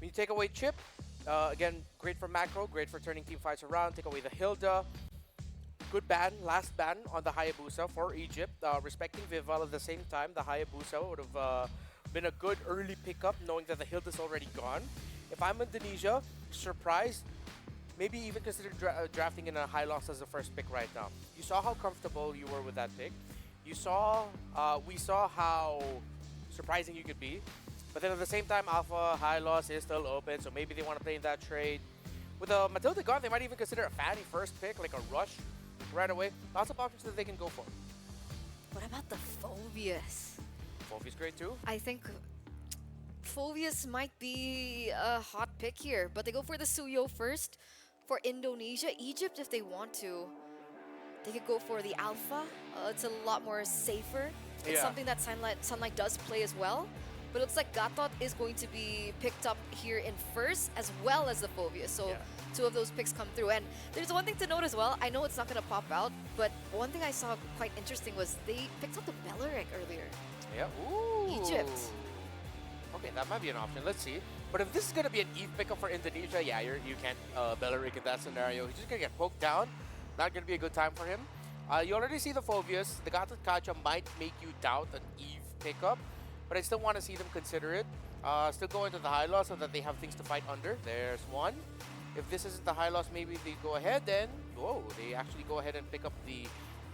You take away Chip, again, great for macro, great for turning team fights around. Take away the Hilda. Good ban, last ban on the Hayabusa for Egypt. Respecting Vival at the same time, the Hayabusa would have been a good early pickup, knowing that the Hilda's already gone. If I'm Indonesia, surprised, maybe even consider drafting in a high loss as the first pick right now. You saw how comfortable you were with that pick. We saw how surprising you could be. But then at the same time, Alpha high loss is still open, so maybe they want to play in that trade. With Matilda gone, they might even consider a Fanny first pick, like a rush right away. Lots of options that they can go for. What about the Phobius? Wolfie's great too. I think Phobius might be a hot pick here, but they go for the Suyo first. For Indonesia, Egypt, if they want to, they could go for the Alpha. It's a lot more safer. It's something that Sunlight does play as well. But it looks like Gatot is going to be picked up here in first, as well as the Phobius. So two of those picks come through. And there's one thing to note as well. I know it's not going to pop out, but one thing I saw quite interesting was they picked up the Belleric earlier. Yeah. Ooh. Egypt. Okay, that might be an option. Let's see. But if this is going to be an Eve pickup for Indonesia, yeah, you can't Belleric in that scenario. He's just going to get poked down. Not going to be a good time for him. You already see the Phobius. The Gatot Kacha might make you doubt an Eve pickup, but I still want to see them consider it. Still go into the high loss so that they have things to fight under. There's one. If this isn't the high loss, maybe they go ahead then. Whoa, they actually go ahead and pick up the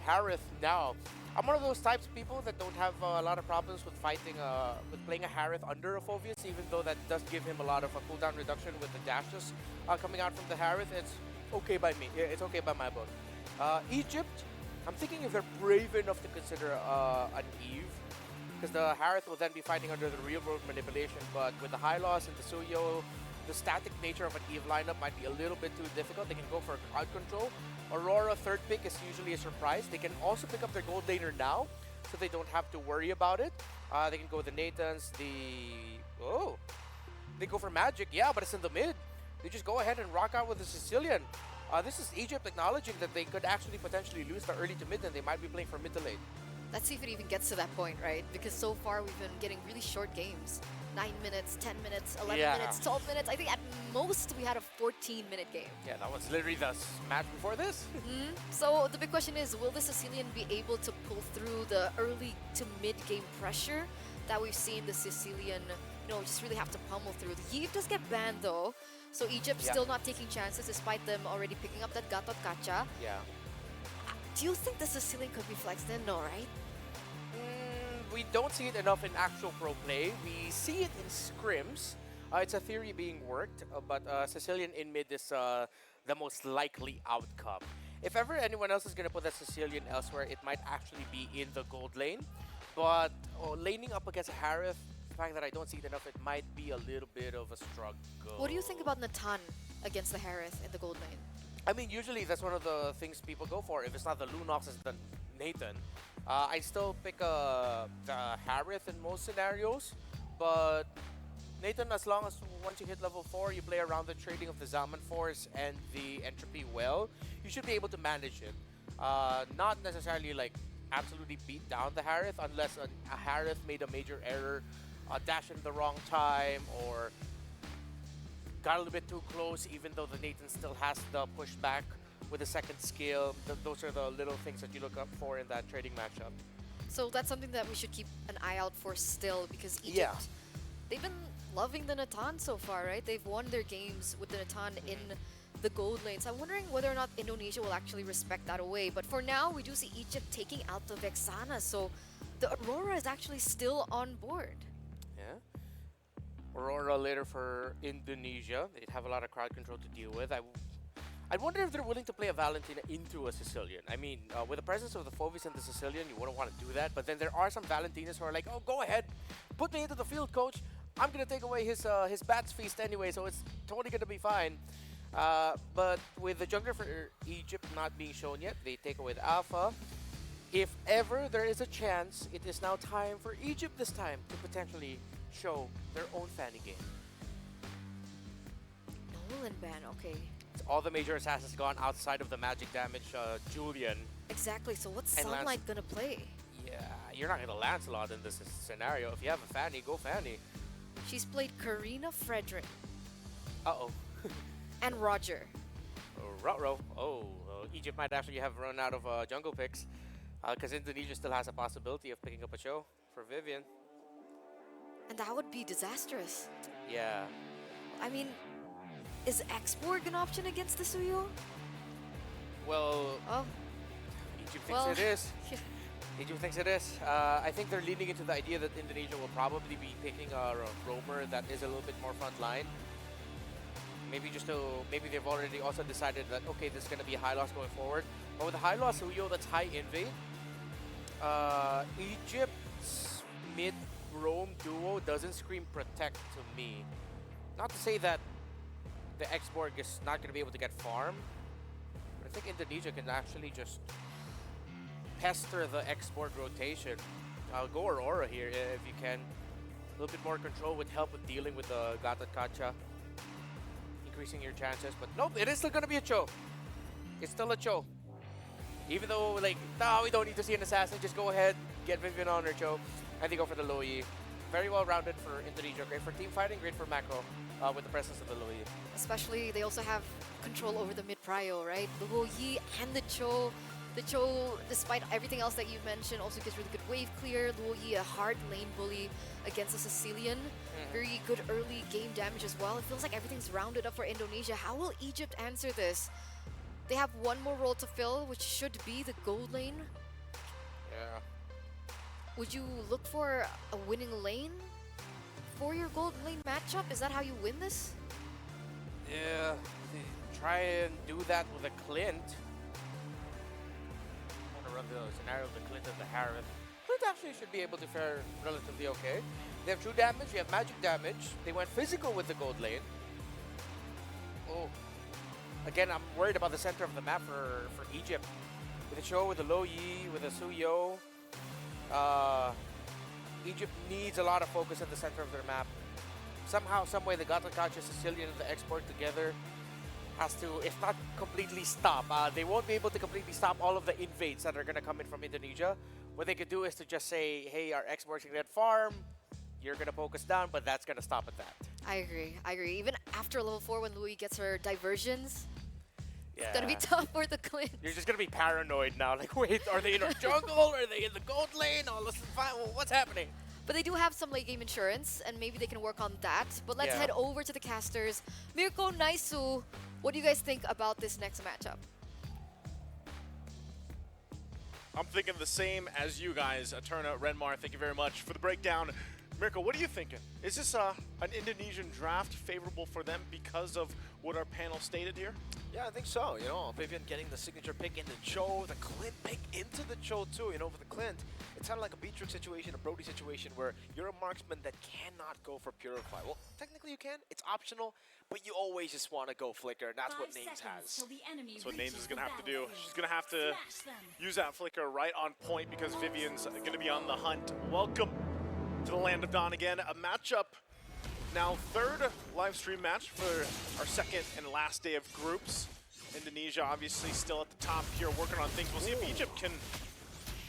Harith now. I'm one of those types of people that don't have a lot of problems with fighting, with playing a Harith under a Phobius, even though that does give him a lot of cooldown reduction with the dashes coming out from the Harith. It's okay by me. It's okay by my book. Egypt, I'm thinking if they're brave enough to consider an Eve, because the Harith will then be fighting under the real world manipulation, but with the high loss and the Suyo, the static nature of an Eve lineup might be a little bit too difficult. They can go for crowd control. Aurora third pick is usually a surprise. They can also pick up their gold laner now, so they don't have to worry about it. They can go with the Nathans, they go for Magic, yeah, but it's in the mid. They just go ahead and rock out with the Sicilian. This is Egypt acknowledging that they could actually potentially lose the early to mid, and they might be playing for mid to late. Let's see if it even gets to that point, right? Because so far we've been getting really short games. 9 minutes, 10 minutes, 11 minutes, 12 minutes. I think at most we had a 14-minute game. Yeah, that was literally the match before this. So the big question is, will the Sicilian be able to pull through the early to mid-game pressure that we've seen the Sicilian, just really have to pummel through? The Yves does get banned though, so Egypt still not taking chances despite them already picking up that Gatot Kacha. Yeah. Do you think the Sicilian could be flexed in? No, right? We don't see it enough in actual pro play. We see it in scrims. It's a theory being worked, but Sicilian in mid is the most likely outcome. If ever anyone else is going to put that Sicilian elsewhere, it might actually be in the gold lane. But laning up against a Harith, the fact that I don't see it enough, it might be a little bit of a struggle. What do you think about Natan against the Harith in the gold lane? I mean, usually that's one of the things people go for. If it's not the Lunox, it's the Nathan. I still pick the Harith in most scenarios, but Nathan, as long as once you hit level 4, you play around the trading of the Zaman Force and the Entropy well, you should be able to manage it. Not necessarily like absolutely beat down the Harith unless a Harith made a major error, dash in the wrong time, or got a little bit too close even though the Nathan still has the pushback with the second skill. Those are the little things that you look up for in that trading matchup. So that's something that we should keep an eye out for still, because Egypt, they've been loving the Natan so far, right? They've won their games with the Natan in the gold lanes. I'm wondering whether or not Indonesia will actually respect that away. But for now, we do see Egypt taking out the Vexana, so the Aurora is actually still on board. Yeah. Aurora later for Indonesia. They'd have a lot of crowd control to deal with. I wonder if they're willing to play a Valentina into a Sicilian. I mean, with the presence of the Phobius and the Sicilian, you wouldn't want to do that. But then there are some Valentinas who are like, oh, go ahead, put me into the field, coach. I'm going to take away his Bats Feast anyway, so it's totally going to be fine. But with the jungler for Egypt not being shown yet, they take away the Alpha. If ever there is a chance, it is now time for Egypt this time to potentially show their own Fanny game. Nolan ban, okay. All the major assassins gone outside of the magic damage Julian. Exactly, so what's And Sunlight gonna play? Yeah, you're not gonna Lancelot in this scenario. If you have a Fanny, go Fanny. She's played Karina Frederick. Uh-oh. And Roger. Ruh-roh. Oh, Egypt might actually have run out of jungle picks because Indonesia still has a possibility of picking up a show for Vivian. And that would be disastrous. Yeah. I mean, is Exborg an option against the Suyo? Well, Oh, Egypt thinks well. it is. Egypt thinks it is. I think they're leaning into the idea that Indonesia will probably be picking a roamer that is a little bit more front line. Maybe they've already also decided that, okay, this is going to be a high loss going forward. But with the high loss Huyo that's high invade, Egypt's mid-roam duo doesn't scream protect to me. Not to say that the Exborg is not going to be able to get farm, but I think Indonesia can actually just pester the Exborg rotation. Go Aurora here if you can. A little bit more control would help with dealing with the Gatot Kacha, increasing your chances. But nope, it is still going to be a Cho. It's still a Cho. Even though, like, no, we don't need to see an assassin. Just go ahead, get Vivian on her Cho, and they go for the Low Yi. Very well rounded for Indonesia. Great for team fighting, great for macro with the presence of the Low Yi. Especially, they also have control over the mid-prio, right? The Luo Yi and the Cho. The Cho, despite everything else that you mentioned, also gets really good wave clear. Luo Yi, a hard lane bully against the Sicilian. Very good early game damage as well. It feels like everything's rounded up for Indonesia. How will Egypt answer this? They have one more role to fill, which should be the gold lane. Yeah. Would you look for a winning lane for your gold lane matchup? Is that how you win this? Yeah. Try and do that with a Clint. Run the scenario of the Clint and the Harith. Clint actually should be able to fare relatively okay. They have true damage, we have magic damage. They went physical with the gold lane. Oh. Again, I'm worried about the center of the map for Egypt. With the Cho, with the Low Yi, with the Suyo. Egypt needs a lot of focus at the center of their map. Somehow, someway, the Gatot Kacha, Sicilian, and the Export together has to, if not completely stop, they won't be able to completely stop all of the invades that are going to come in from Indonesia. What they could do is to just say, hey, our exports can get farm, you're going to poke us down, but that's going to stop at that. I agree. Even after level 4 when Louis gets her diversions, Yeah. it's gonna be tough for the Clint. You're just going to be paranoid now. Like, wait, are they in our jungle? Are they in the gold lane? Oh, listen, fine. Well, what's happening? But they do have some late game insurance, and maybe they can work on that. But let's Yeah. head over to the casters. Mirko, Naisu, what do you guys think about this next matchup? I'm thinking the same as you guys. Eterna, Renmar, thank you very much for the breakdown. Mirko, what are you thinking? Is this an Indonesian draft favorable for them because of what our panel stated here? Yeah, I think so. You know, Vivian getting the signature pick into Cho, the Clint pick into the Cho too. You know, for the Clint, it's kind of like a Beatrix situation, a Brody situation where you're a marksman that cannot go for Purify. Well, technically you can. It's optional, but you always just want to go Flicker, and that's what Names has. That's what Names is going to have to do. She's going to have to use that Flicker right on point because Vivian's going to be on the hunt. Welcome to the Land of Dawn again. A matchup, now third live stream match for our second and last day of groups. Indonesia obviously still at the top here working on things. We'll see if Egypt can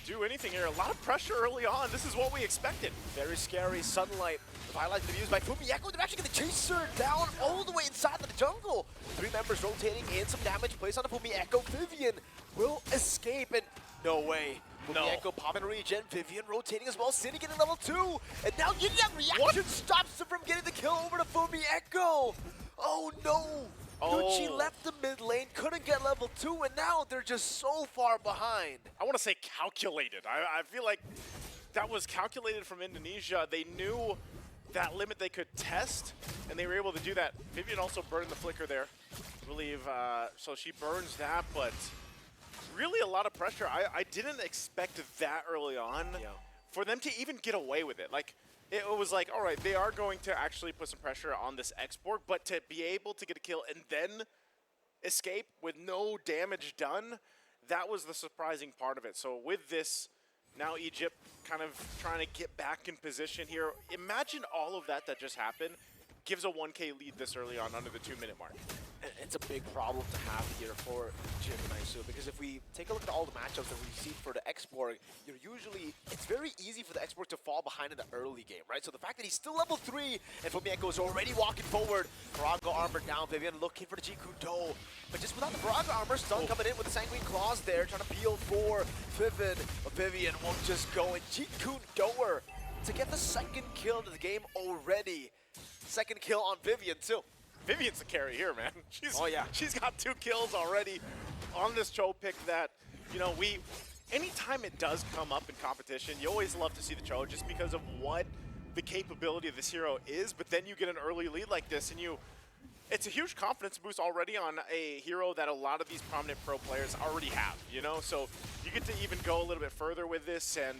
do anything here. A lot of pressure early on. This is what we expected. Very scary. Sunlight. The highlights to be used by Fumieko. They're actually going to chase her down all the way inside of the jungle. 3 members rotating in, some damage placed on the Fumieko. Vivian will escape, and no way. Fumieko popping regen. Vivian rotating as well. City getting level 2. And now Yin Yang reaction stops him from getting the kill over to Fumieko. Oh no. Nucci left the mid lane, couldn't get level 2, and now they're just so far behind. I want to say calculated. I feel like that was calculated from Indonesia. They knew that limit they could test, and they were able to do that. Vivian also burned the Flicker there, I believe. So she burns that, but really a lot of pressure. I didn't expect that early on for them to even get away with it. Like, it was like, all right, they are going to actually put some pressure on this Exborg, but to be able to get a kill and then escape with no damage done, that was the surprising part of it. So with this, now Egypt kind of trying to get back in position here. Imagine all of that just happened gives a 1K lead this early on under the 2-minute mark. It's a big problem to have here for Jiminaisu, because if we take a look at all the matchups that we've seen for the Export, it's very easy for the Export to fall behind in the early game, right? So the fact that he's still level 3 and Fumieko is already walking forward, Baraga armor down, Vivian looking for the Jikudo, but just without the Baraga armor, Stun coming in with the Sanguine Claws there, trying to peel for Vivian, but Vivian won't just go, and Jikudoer to get the second kill of the game already. Second kill on Vivian too. Vivian's the carry here, man. Yeah. She's got 2 kills already on this Cho pick that, anytime it does come up in competition, you always love to see the Cho just because of what the capability of this hero is, but then you get an early lead like this and it's a huge confidence boost already on a hero that a lot of these prominent pro players already have, So you get to even go a little bit further with this and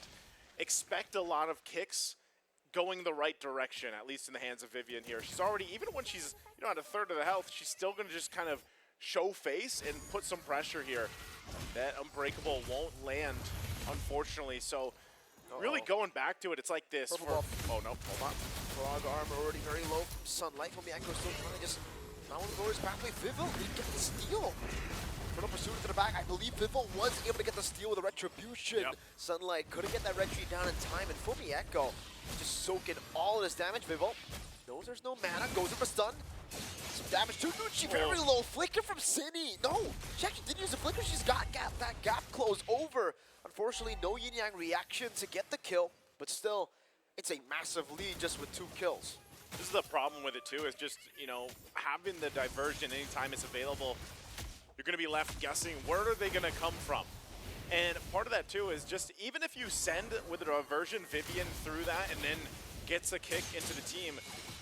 expect a lot of kicks going the right direction, at least in the hands of Vivian here. She's already, even when she's at a third of the health, she's still going to just kind of show face and put some pressure here. That Unbreakable won't land, unfortunately. So really going back to it, it's like this. Oh no, hold on. Frog arm already very low from Sunlight. Fumieko still trying to just not want to go his pathway. Vivil did get the steal. Put up pursuit to the back. I believe Vivil was able to get the steal with a Retribution. Yep. Sunlight couldn't get that retreat down in time, and Fumieko just soaking all of this damage. Vivil knows there's no mana, goes in for stun. Some damage to Nucci, very low. Flicker from Cine. No, she actually didn't use the flicker. She's got that gap closed over. Unfortunately, no Yin Yang reaction to get the kill, but still, it's a massive lead just with 2 kills. This is the problem with it too, is just, having the diversion anytime it's available, you're going to be left guessing, where are they going to come from? And part of that too is just, even if you send with a diversion Vivian through that and then gets a kick into the team,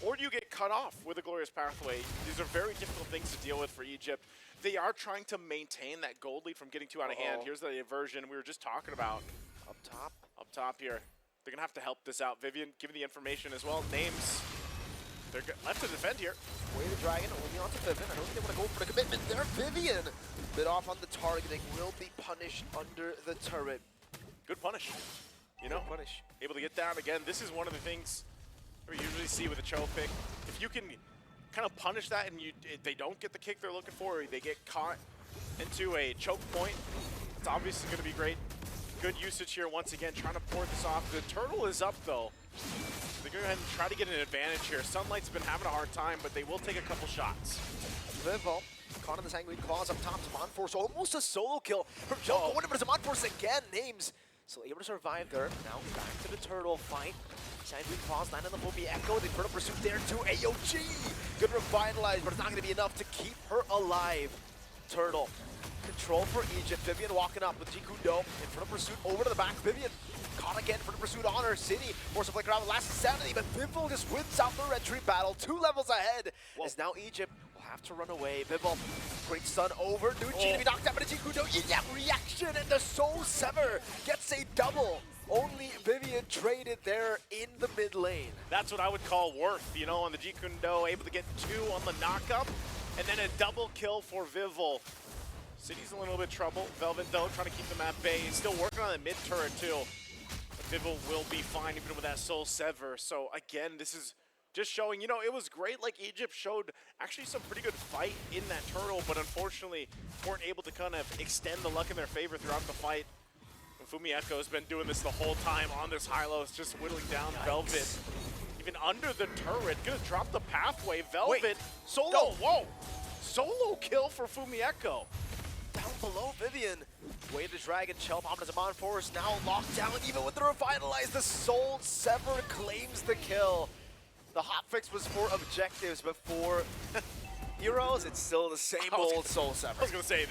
or you get cut off with a Glorious Pathway, these are very difficult things to deal with for Egypt. They are trying to maintain that gold lead from getting too out of hand. Here's the diversion we were just talking about. Up top. Up top here. They're going to have to help this out. Vivian, give me the information as well. Names. They're left to defend here. Way the Dragon, only onto Vivian. I don't think they want to go for the commitment there. Vivian, bit off on the targeting, will be punished under the turret. Good punish. Good punish. Able to get down again. This is one of the things we usually see with a Cho pick. If you can kind of punish that and they don't get the kick they're looking for, or they get caught into a choke point, it's obviously going to be great. Good usage here once again, trying to pour this off. The turtle is up though. They're going to go ahead and try to get an advantage here. Sunlight's been having a hard time, but they will take a couple shots. Vivil caught in the Sanguine Claws up top. Zamanforce, almost a solo kill from Joko. But Zamanforce again, Names still able to survive there. Now back to the turtle fight. Sanguine Claws land on the Fumieko. They put up pursuit there to AOG. Good revitalize, but it's not going to be enough to keep her alive. Turtle. Control for Egypt. Vivian walking up with Jikudo in front of pursuit over to the back. Vivian caught again for the pursuit on her. City force a flicker out the last 70, but Vivil just wins out the retreat battle. 2 levels ahead. As now Egypt will have to run away. Vivil, great stun over. Nucci to be knocked out by the Jikudo. Yeah, reaction, and the Soul Sever gets a double. Only Vivian traded there in the mid lane. That's what I would call worth, on the Jikudo, able to get 2 on the knockup, and then a double kill for Vivil. City's in a little bit of trouble. Velvet, though, trying to keep them at bay. He's still working on the mid turret, too. But Vivil will be fine, even with that Soul Sever. So, again, this is just showing, it was great. Like, Egypt showed actually some pretty good fight in that turtle, but unfortunately weren't able to kind of extend the luck in their favor throughout the fight. And Fumieko has been doing this the whole time on this high-low. It's just whittling down Velvet. Even under the turret, gonna drop the pathway. Velvet, solo, whoa! Solo kill for Fumieko. Down below Vivian. Way the Dragon, Shell Bomb to Zamanforce now locked down. Even with the Revitalize, the Soul Sever claims the kill. The hotfix was for objectives, but for heroes, it's still the same old Soul Sever. I was gonna say,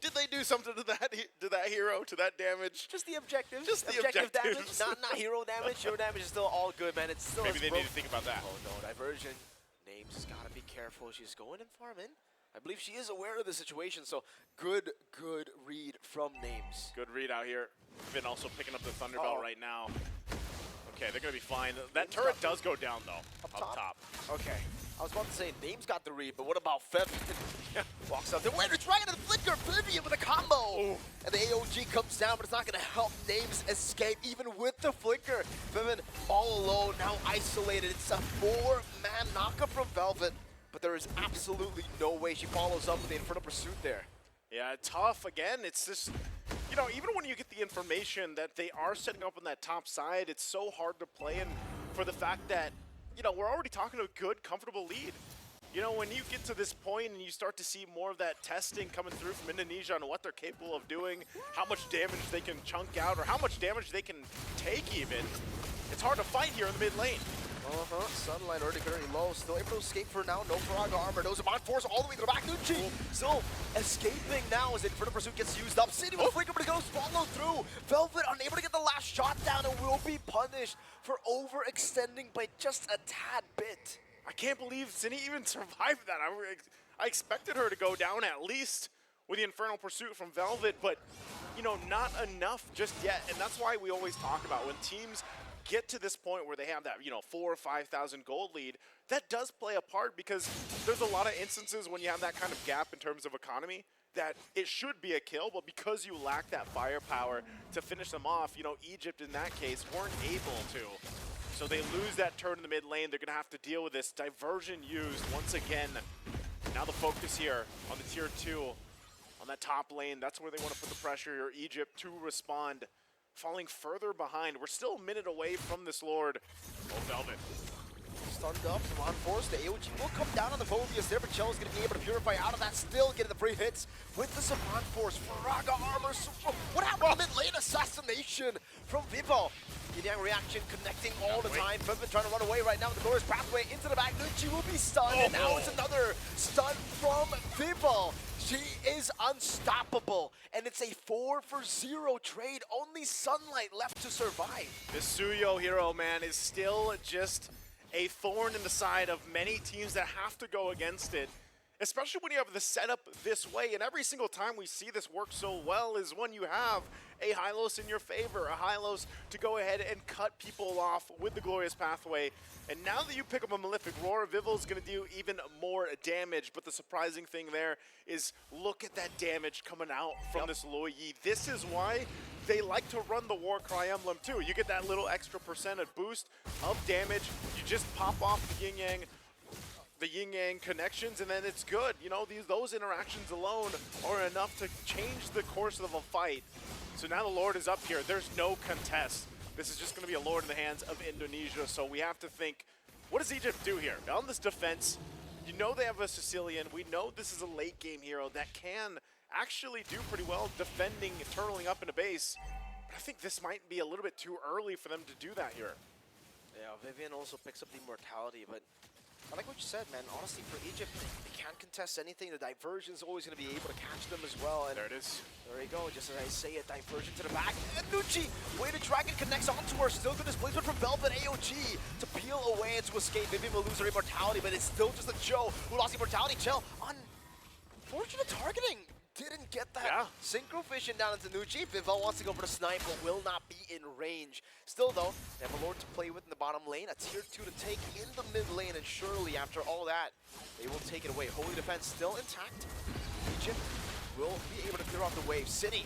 did they do something to that hero, to that damage? Just the objectives. Just the objective objectives. damage, not hero damage. Hero damage is still all good, man. It's still Maybe they need to think about that. Oh no, diversion. Names has gotta be careful. She's going and farming. I believe she is aware of the situation, so good read from Names. Good read out here. Finn also picking up the Thunderbelt right now. Okay, they're going to be fine. That turret does go down, though, up top. Okay. I was about to say, Names got the read, but what about Feb? Walks up there. Wait, it's right in the flicker. Vivian with a combo. Ooh. And the AOG comes down, but it's not going to help Names escape, even with the flicker. Vivian all alone, now isolated. It's a 4-man knockup from Velvet. but there is absolutely no way she follows up with the Inferno Pursuit there. Yeah, tough. Again, it's just, you know, even when you get the information that they are setting up on that top side, it's so hard to play in for the fact that, you know, we're already talking a good, comfortable lead. You know, when you get to this point and you start to see more of that testing coming through from Indonesia on what they're capable of doing, how much damage they can chunk out, or how much damage they can take even, it's hard to fight here in the mid lane. Sunlight already very low, still able to escape for now. No Faraga armor, no Zaman Force all the way to the back. Nucci still escaping now as the Inferno Pursuit gets used up. City with a flicker, but it goes follow through. Velvet unable to get the last shot down and will be punished for overextending by just a tad bit. I can't believe Cindy even survived that. I expected her to go down at least with the Infernal Pursuit from Velvet, but, you know, not enough just yet. And that's why we always talk about when teams get to this point where they have that, you know, 4,000 or 5,000 gold lead, that does play a part because there's a lot of instances when you have that kind of gap in terms of economy that it should be a kill, but because you lack that firepower to finish them off, you know, Egypt in that case weren't able to. So they lose that turn in the mid lane. They're going to have to deal with this diversion used once again. Now the focus here on the tier 2, on that top lane. That's where they want to put the pressure. Egypt to respond. Falling further behind. We're still a minute away from this Lord. Oh, Velvet. Stunned up, Zaman Force. The AOG will come down on the Phobias there, but Chell is going to be able to purify out of that. Still getting the free hits with the Zaman Force. Faraga armor. What happened to mid lane assassination from Vivo? Yang reaction connecting all the time. Vivian trying to run away right now with the glorious pathway into the back. Nucci will be stunned, and now it's another stun from Vivo. She is unstoppable, and it's a 4-for-0 trade. Only Sunlight left to survive. This Suyo hero, man, is still just a thorn in the side of many teams that have to go against it, especially when you have the setup this way. And every single time we see this work so well is when you have a Hylos in your favor, a Hylos to go ahead and cut people off with the glorious pathway. And now that you pick up a Malefic Roar, Vivil's going to do even more damage. But the surprising thing there is look at that damage coming out from this Luo Yi. This is why they like to run the Warcry emblem too. You get that little extra percentage boost of damage. You just pop off the yin-yang connections, and then it's good. You know, those interactions alone are enough to change the course of a fight. So now the Lord is up here. There's no contest. This is just going to be a Lord in the hands of Indonesia. So we have to think, what does Egypt do here? On this defense, you know they have a Sicilian. We know this is a late game hero that can actually do pretty well defending, turtling up in a base. But I think this might be a little bit too early for them to do that here. Yeah, Vivian also picks up the immortality, but I like what you said, man. Honestly, for Egypt, they can't contest anything. The diversion's always going to be able to catch them as well. And there it is. There you go. Just as I say it, diversion to the back. And Nucci, Weighted Dragon connects onto her. Still good displacement from Velvet AOG to peel away and to escape. Vivian will lose her immortality, but it's still just a Joe who lost immortality. Chell, unfortunate targeting. Didn't get that synchro vision down into Nucci. Vivel wants to go for the snipe, but will not be in range. Still, though, they have a Lord to play with in the bottom lane, a tier 2 to take in the mid lane, and surely after all that, they will take it away. Holy Defense still intact. Egypt will be able to clear off the wave. City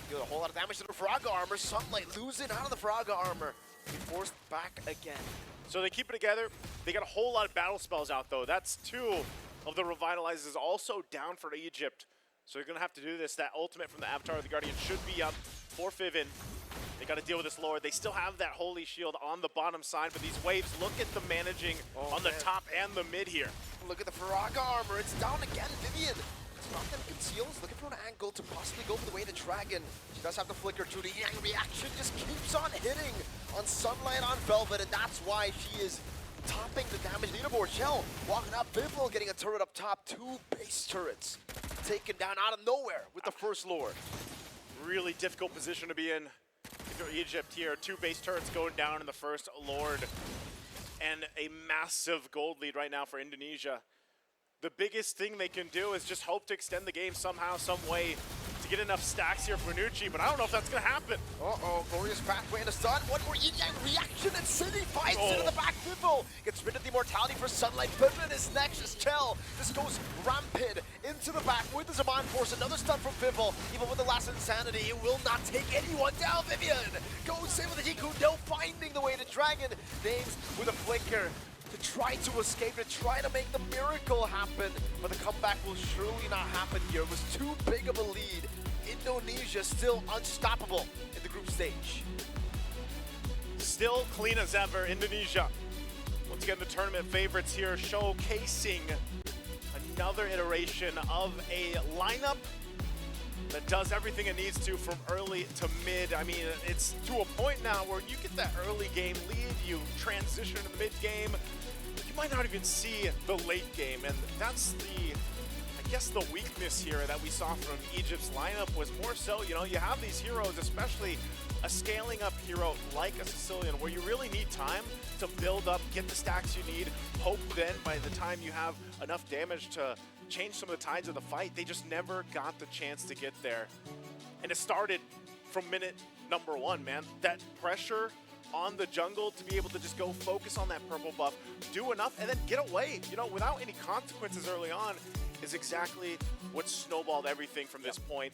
deal a whole lot of damage to the Faraga armor. Sunlight losing out of the Faraga armor. Be forced back again. So they keep it together. They got a whole lot of battle spells out, though. That's 2 of the Revitalizes also down for Egypt. So they're going to have to do this. That ultimate from the Avatar of the Guardian should be up for Fiven. They got to deal with this Lord. They still have that Holy Shield on the bottom side, but these waves, look at the managing on the top and the mid here. Look at the Faraga armor. It's down again. Vivian. It's not them conceals. Looking for an angle to possibly go for the Weighted Dragon. She does have the flicker through. The Yang reaction just keeps on hitting on Sunlight on Velvet, and that's why she is topping the damage leaderboard. Shell walking up. Vivo getting a turret up top. 2 base turrets taken down out of nowhere with the first Lord. Really difficult position to be in for Egypt here. 2 base turrets going down in the first Lord. And a massive gold lead right now for Indonesia. The biggest thing they can do is just hope to extend the game somehow, some way, to get enough stacks here for Nucci, but I don't know if that's going to happen. Uh-oh, glorious pathway and a stun. One more yin-yang reaction, and City fights into the back. Vivo gets rid of the immortality for Sunlight. Vivian is next as Chell. This goes rampant into the back with the Zaman Force. Another stun from Vivo. Even with the last insanity, it will not take anyone down. Vivian goes in with the Jiku, no finding the Weighted Dragon. Names with a flicker. to try to escape, to try to make the miracle happen. But the comeback will surely not happen here. It was too big of a lead. Indonesia still unstoppable in the group stage. Still clean as ever, Indonesia. Once again, the tournament favorites here, showcasing another iteration of a lineup that does everything it needs to from early to mid. I mean, it's to a point now where you get that early game lead, you transition to the mid game, you might not even see the late game, and that's the, I guess, the weakness here that we saw from Egypt's lineup was more so, you know, you have these heroes, especially a scaling up hero like a Sicilian, where you really need time to build up, get the stacks you need, hope then by the time you have enough damage to change some of the tides of the fight. They just never got the chance to get there. And it started from minute number 1, man. That pressure on the jungle to be able to just go focus on that purple buff, do enough, and then get away, you know, without any consequences early on is exactly what snowballed everything from this point.